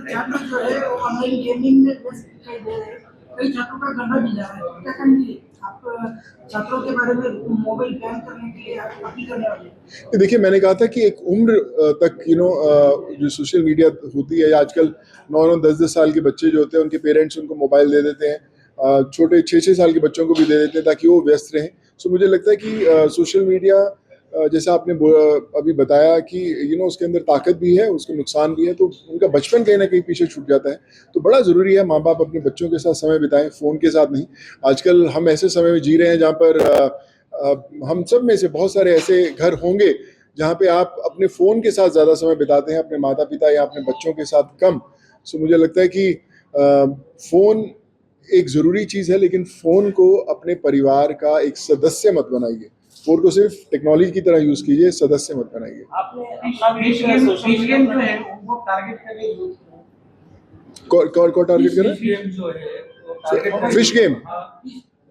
छात्र जो है वो ऑनलाइन गेमिंग में व्यस्त दिखाई दे रहे हैं, कई छात्रों का गला भी जा रहा है, क्या कहेंगे आप छात्रों के बारे में मोबाइल बैन करने के लिए आप अपील करने वाले हैं? देखिए, मैंने कहा था कि एक उम्र तक जो सोशल मीडिया होती है, आजकल 9-9 10-10 साल के बच्चे जो होते हैं उनके पेरेंट्स उनको मोबाइल दे देते हैं, छोटे 6-6 साल के बच्चों को भी दे देते हैं ताकि वो व्यस्त रहें। सो मुझे लगता है कि सोशल मीडिया जैसा आपने अभी बताया कि उसके अंदर ताकत भी है, उसके नुकसान भी है, तो उनका बचपन कहीं ना कहीं पीछे छूट जाता है। तो बड़ा ज़रूरी है माँ बाप अपने बच्चों के साथ समय बिताएं, फ़ोन के साथ नहीं। आजकल हम ऐसे समय में जी रहे हैं जहाँ पर हम सब में से बहुत सारे ऐसे घर होंगे जहाँ पे आप अपने फ़ोन के साथ ज़्यादा समय बिताते हैं, अपने माता पिता या अपने बच्चों के साथ कम। सो मुझे लगता है कि फ़ोन एक ज़रूरी चीज़ है, लेकिन फ़ोन को अपने परिवार का एक सदस्य मत बनाइए। फ़ोन को सिर्फ टेक्नोलॉजी की तरह यूज़ कीजिए, सदस्य मत बनाइए। कौन टारगेट कर रहा है? Fish game?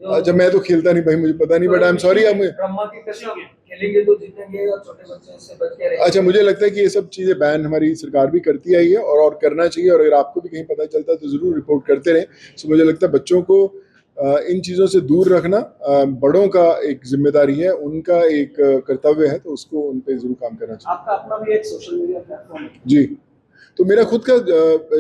अच्छा, मैं तो खेलता नहीं भाई, मुझे पता नहीं, बट आई एम सॉरी। खेलेंगे तो जीतेंगे और छोटे बच्चे से बच के रहेंगे। अच्छा, मुझे लगता है कि ये सब चीज़ें बैन हमारी सरकार भी करती आई है और करना चाहिए, और अगर आपको भी कहीं पता चलता है तो ज़रूर रिपोर्ट करते रहें। सो मुझे लगता है बच्चों को इन चीज़ों से दूर रखना बड़ों का एक जिम्मेदारी है, उनका एक कर्तव्य है, तो उसको उन पे ज़रूर काम करना चाहिए। आपका अपना भी एक सोशल मीडिया प्लेटफॉर्म है? जी, तो मेरा खुद का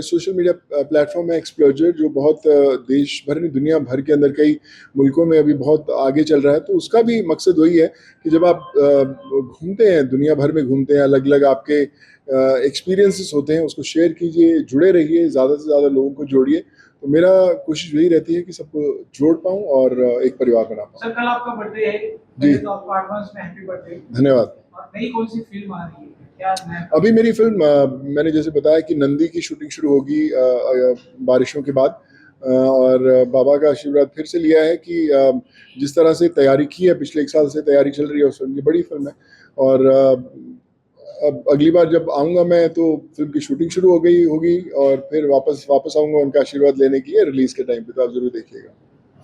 सोशल मीडिया प्लेटफॉर्म है एक्सप्लोजर, जो बहुत देश भर में, दुनिया भर के अंदर कई मुल्कों में अभी बहुत आगे चल रहा है। तो उसका भी मकसद वही है कि जब आप घूमते हैं, दुनिया भर में घूमते हैं, अलग अलग आपके एक्सपीरियंसेस होते हैं, उसको शेयर कीजिए, जुड़े रहिए, ज़्यादा से ज़्यादा लोगों को जोड़िए। तो मेरा कोशिश यही रहती है कि सबको जोड़ पाऊँ और एक परिवार बना पाऊँ। सर, कल आपका बर्थडे है जी, तो आपको एडवांस में हैप्पी बर्थडे। धन्यवाद। और नई कौन सी फिल्म आ रही है? अभी मेरी फिल्म, मैंने जैसे बताया कि नंदी की शूटिंग शुरू होगी बारिशों के बाद, और बाबा का आशीर्वाद फिर से लिया है कि जिस तरह से तैयारी की है, पिछले 1 साल से तैयारी चल रही है उस फिल्म की, बड़ी फिल्म है। और अब अगली बार जब आऊँगा मैं तो फिल्म की शूटिंग शुरू हो गई होगी, और फिर वापस आऊँगा उनका आशीर्वाद लेने के लिए रिलीज़ के टाइम पे, तो आप ज़रूर देखिएगा।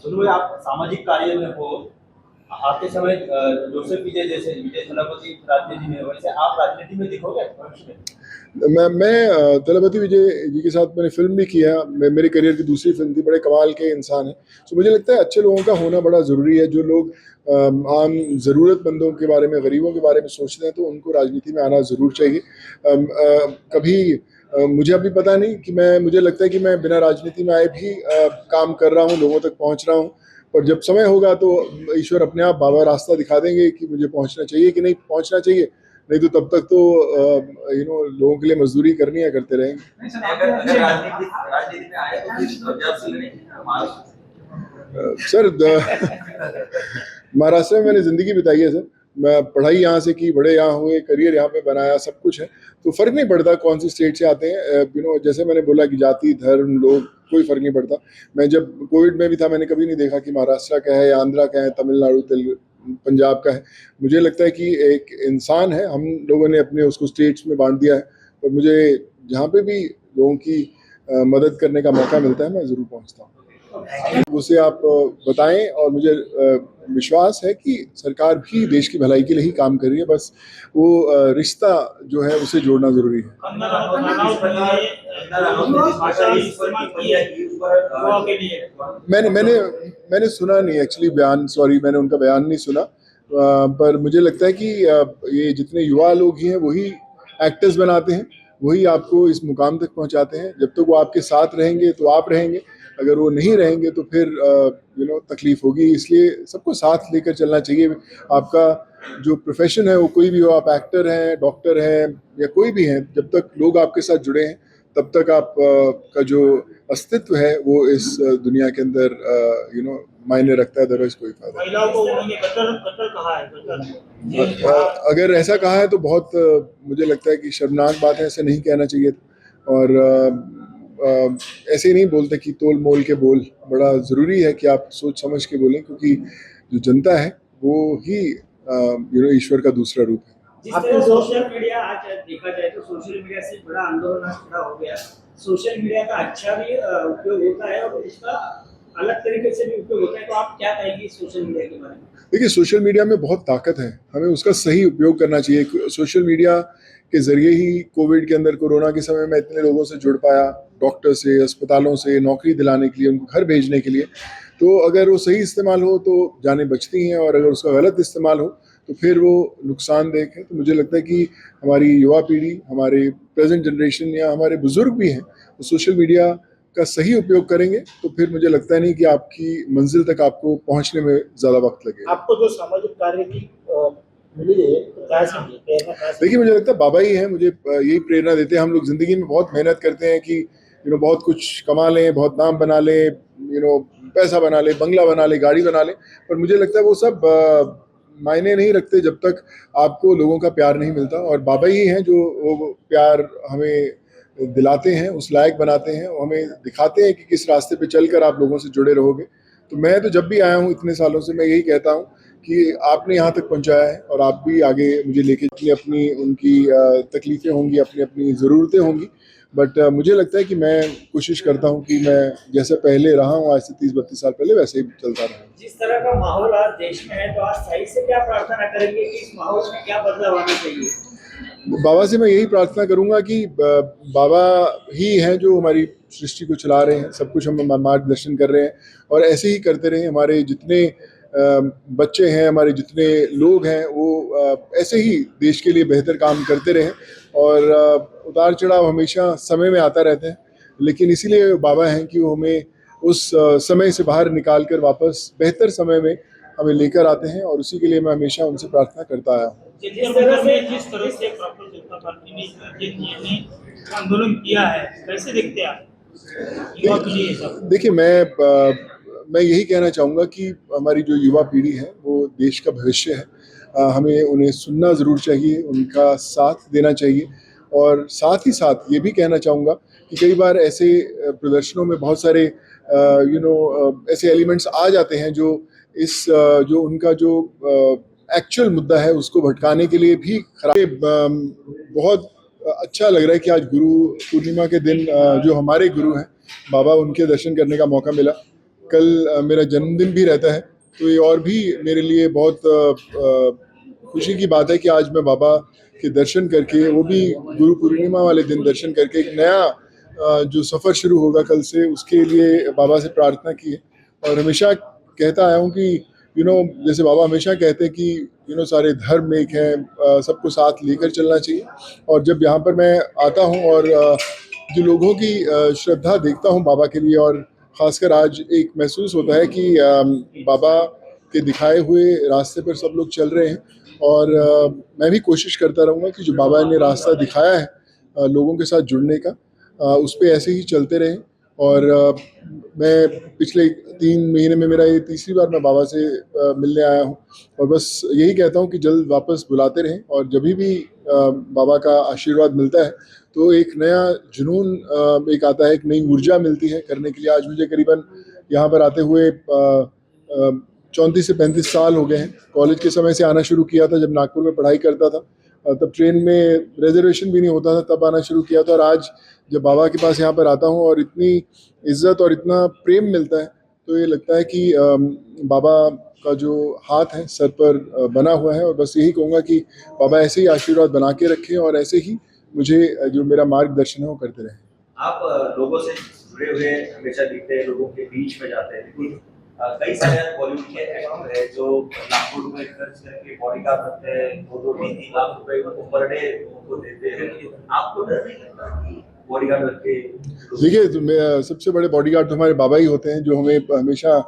सुनो, आप सामाजिक कार्य में हो, आते समय जोसेफ विजय जैसे विजय थलापति राजनीति में, वैसे आप राजनीति में दिखोगे भविष्य में? मैं तलपति विजय जी के साथ मैंने फिल्म भी किया, मेरे करियर की दूसरी फिल्म थी। बड़े कमाल के इंसान हैं। तो मुझे लगता है अच्छे लोगों का होना बड़ा ज़रूरी है। जो लोग आम ज़रूरतमंदों के बारे में, गरीबों के बारे में सोचते हैं, तो उनको राजनीति में आना ज़रूर चाहिए। कभी मुझे अभी पता नहीं कि मुझे लगता है कि मैं बिना राजनीति में आए भी काम कर रहा हूँ, लोगों तक पहुँच रहा हूँ। और जब समय होगा तो ईश्वर अपने आप, बाबा रास्ता दिखा देंगे कि मुझे पहुँचना चाहिए कि नहीं पहुँचना चाहिए। नहीं तो तब तक तो लोगों के लिए मजदूरी करनी है, करते रहेंगे। राजनीति में आए तो सर, महाराष्ट्र में मैंने ज़िंदगी बिताई है सर। मैं पढ़ाई यहाँ से की, बड़े यहाँ हुए, करियर यहाँ पे बनाया, सब कुछ है। तो फ़र्क नहीं पड़ता कौन सी स्टेट से आते हैं। जैसे मैंने बोला कि जाति, धर्म, लोग, कोई फ़र्क नहीं पड़ता। मैं जब कोविड में भी था, मैंने कभी नहीं देखा कि महाराष्ट्र का है या आंध्रा का है, तमिलनाडु, तेलुगु, पंजाब का है। मुझे लगता है कि एक इंसान है, हम लोगों ने अपने उसको स्टेट्स में बांट दिया है। और मुझे जहाँ पे भी लोगों की मदद करने का मौका मिलता है, मैं ज़रूर पहुँचता हूँ। उसे आप बताएं, और मुझे विश्वास है कि सरकार भी देश की भलाई के लिए ही काम कर रही है। बस वो रिश्ता जो है उसे जोड़ना ज़रूरी है। मैंने सुना नहीं एक्चुअली बयान, सॉरी, मैंने उनका बयान नहीं सुना। पर मुझे लगता है कि ये जितने युवा लोग हैं वही एक्टर्स बनाते हैं, वही आपको इस मुकाम तक पहुंचाते हैं। जब तक वो आपके साथ रहेंगे तो आप रहेंगे, अगर वो नहीं रहेंगे तो फिर तकलीफ होगी। इसलिए सबको साथ लेकर चलना चाहिए। आपका जो प्रोफेशन है वो कोई भी हो, आप एक्टर हैं, डॉक्टर हैं, या कोई भी हैं, जब तक लोग आपके साथ जुड़े हैं तब तक आप का जो अस्तित्व है वो इस दुनिया के अंदर मायने रखता है। अदरवाइज कोई फायदा नहीं। महिलाओं को उन्होंने कतर कहा है। अगर ऐसा कहा है तो बहुत मुझे लगता है कि शर्मनाक बात है, ऐसे नहीं कहना चाहिए। और ऐसे ही नहीं बोलते कि तोल मोल के बोल। बड़ा ज़रूरी है कि आप सोच समझ के बोलें, क्योंकि जो जनता है वो ही ईश्वर का दूसरा रूप है। जिस तरह सोशल मीडिया आज देखा जाए तो सोशल मीडिया से बड़ा आंदोलन आज खड़ा हो गया। सोशल मीडिया का अच्छा भी उपयोग होता है और उसका अलग तरीके से भी उपयोग होता है। तो आप क्या कहेंगे सोशल मीडिया के बारे में? देखिए, सोशल मीडिया में बहुत ताकत है, हमें उसका सही उपयोग करना चाहिए। सोशल मीडिया के ज़रिए ही कोविड के अंदर, कोरोना के समय में इतने लोगों से जुड़ पाया, डॉक्टर से, अस्पतालों से, नौकरी दिलाने के लिए, उनको घर भेजने के लिए। तो अगर वो सही इस्तेमाल हो तो जानें बचती हैं, और अगर उसका गलत इस्तेमाल हो तो फिर वो नुकसानदेह है। तो मुझे लगता है कि हमारी युवा पीढ़ी, हमारे प्रेजेंट जनरेशन या हमारे बुजुर्ग भी हैं, तो सोशल मीडिया का सही उपयोग करेंगे तो फिर मुझे लगता नहीं कि आपकी मंजिल तक आपको पहुंचने में ज़्यादा वक्त लगेगा। आपको जो सामाजिक कार्य की मिली है तो क्या समझे, प्रेरणा क्या समझे? देखिए, मुझे लगता है बाबा ही हैं, मुझे यही प्रेरणा देते हैं। हम लोग ज़िंदगी में बहुत मेहनत करते हैं कि बहुत कुछ कमा लें, बहुत नाम बना लें, पैसा बना लें, बंगला बना लें, गाड़ी बना लें, पर मुझे लगता है वो सब मायने नहीं रखते जब तक आपको लोगों का प्यार नहीं मिलता। और बाबा ही हैं जो वो प्यार हमें दिलाते हैं, उस लायक बनाते हैं, और हमें दिखाते हैं कि किस रास्ते पे चलकर आप लोगों से जुड़े रहोगे। तो मैं तो जब भी आया हूँ इतने सालों से, मैं यही कहता हूँ कि आपने यहाँ तक पहुँचाया है, और आप भी आगे मुझे लेके अपनी उनकी तकलीफ़ें होंगी, अपनी अपनी ज़रूरतें होंगी, बट मुझे लगता है कि मैं कोशिश करता हूँ कि मैं जैसे पहले रहा हूँ आज से 30-32 साल पहले, वैसे ही चलता रहूँ। जिस तरह का माहौल आज देश में है, तो आज सही से क्या प्रार्थना करेंगे कि इस माहौल में क्या बदलाव आना चाहिए? बाबा से मैं यही प्रार्थना करूंगा कि बाबा ही हैं जो हमारी सृष्टि को चला रहे हैं, सब कुछ हम मार्गदर्शन कर रहे हैं, और ऐसे ही करते रहें। हमारे जितने बच्चे हैं, हमारे जितने लोग हैं, वो ऐसे ही देश के लिए बेहतर काम करते रहें। और उतार चढ़ाव हमेशा समय में आता रहता है, लेकिन इसीलिए बाबा हैं कि वो हमें उस समय से बाहर निकाल कर वापस बेहतर समय में हमें लेकर आते हैं, और उसी के लिए मैं हमेशा उनसे प्रार्थना करता आया हूँ। जिस तरह से प्रफुल्ल जनता पार्टी ने आंदोलन किया है, कैसे देखते हैं आप युवा पीढ़ी ये सब? देखिए, मैं यही कहना चाहूँगा कि हमारी जो युवा पीढ़ी है वो देश का भविष्य है। हमें उन्हें सुनना ज़रूर चाहिए, उनका साथ देना चाहिए, और साथ ही साथ ये भी कहना चाहूँगा कि कई बार ऐसे प्रदर्शनों में बहुत सारे ऐसे एलिमेंट्स आ जाते हैं जो जो उनका जो एक्चुअल मुद्दा है उसको भटकाने के लिए भी खराब। बहुत अच्छा लग रहा है कि आज गुरु पूर्णिमा के दिन जो हमारे गुरु हैं बाबा, उनके दर्शन करने का मौका मिला। कल मेरा जन्मदिन भी रहता है, तो ये और भी मेरे लिए बहुत खुशी की बात है कि आज मैं बाबा के दर्शन करके, वो भी गुरु पूर्णिमा वाले दिन दर्शन करके, एक नया जो सफ़र शुरू होगा कल से, उसके लिए बाबा से प्रार्थना की है। और हमेशा कहता आया हूँ कि जैसे बाबा हमेशा कहते हैं कि सारे धर्म एक हैं, सबको साथ लेकर चलना चाहिए। और जब यहाँ पर मैं आता हूँ और जो लोगों की श्रद्धा देखता हूँ बाबा के लिए, और ख़ासकर आज एक महसूस होता है कि बाबा के दिखाए हुए रास्ते पर सब लोग चल रहे हैं, और मैं भी कोशिश करता रहूँगा कि जो बाबा ने रास्ता दिखाया है लोगों के साथ जुड़ने का, उस पे ऐसे ही चलते रहें। और मैं पिछले 3 महीने में मेरा ये तीसरी बार मैं बाबा से मिलने आया हूँ, और बस यही कहता हूँ कि जल्द वापस बुलाते रहें। और जब भी बाबा का आशीर्वाद मिलता है तो एक नया जुनून एक आता है, एक नई ऊर्जा मिलती है करने के लिए। आज मुझे करीबन यहाँ पर आते हुए 34 से 35 साल हो गए हैं। कॉलेज के समय से आना शुरू किया था, जब नागपुर में पढ़ाई करता था, तब ट्रेन में रिजर्वेशन भी नहीं होता था, तब आना शुरू किया था। और आज जब बाबा के पास यहाँ पर आता हूँ और इतनी इज्जत और इतना प्रेम मिलता है, तो ये लगता है कि बाबा का जो हाथ है सर पर बना हुआ है। और बस यही कहूँगा कि बाबा ऐसे ही आशीर्वाद बना के रखें, और ऐसे ही मुझे जो मेरा मार्गदर्शन है वो करते रहें। आप लोगों से जुड़े हुए हमेशा दिखते हैं, लोगों के बीच में जाते हैं, लेकिन कई सारे बॉलीवुड के एक्टर हैं जो लाखों रुपए खर्च करके बॉडीगार्ड रखते हैं, 2-3 लाख रुपए उनको पर डे उनको देते हैं। आपको डर नहीं लगता बॉडीगार्ड रख के? देखिए, तो सबसे बड़े बॉडीगार्ड तो हमारे बाबा ही होते हैं, जो हमें हमेशा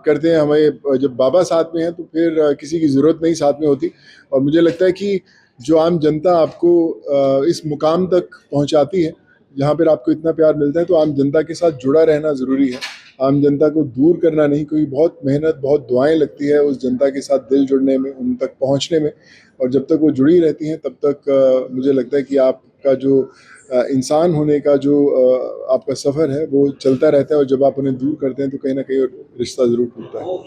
करते हैं। हमें जब बाबा साथ में हैं तो फिर किसी की ज़रूरत नहीं साथ में होती। और मुझे लगता है कि जो आम जनता आपको इस मुकाम तक पहुंचाती है, जहाँ पर आपको इतना प्यार मिलता है, तो आम जनता के साथ जुड़ा रहना ज़रूरी है। आम जनता को दूर करना नहीं, कोई बहुत मेहनत, बहुत दुआएं लगती है उस जनता के साथ दिल जुड़ने में, उन तक पहुंचने में। और जब तक वो जुड़ी रहती हैं तब तक मुझे लगता है कि आपका जो इंसान होने का जो आपका सफ़र है वो चलता रहता है। और जब आप उन्हें दूर करते हैं तो कहीं ना कहीं रिश्ता ज़रूर टूटता है।